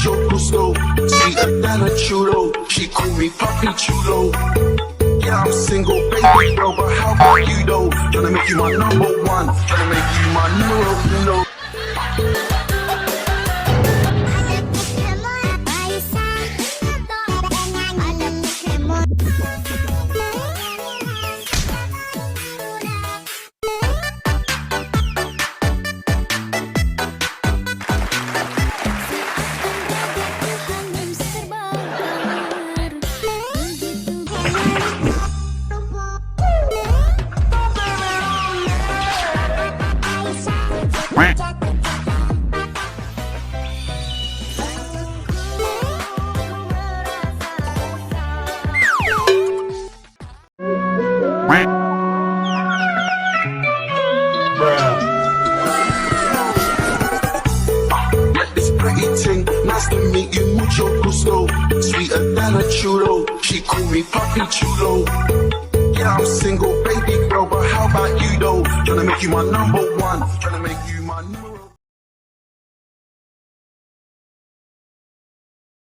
mucho gusto. Sweeter than a churro. She call me Papi Chulo. Yeah, I'm single, baby girl, but how about you though? Tryna make you my number one. Tryna make you my numero uno. Nice to meet you, mucho gusto. Sweeter than a churro. She call me Papi Chulo. Yeah, I'm single, baby girl, but how about you though? Tryna make you my number one. Tryna make you my number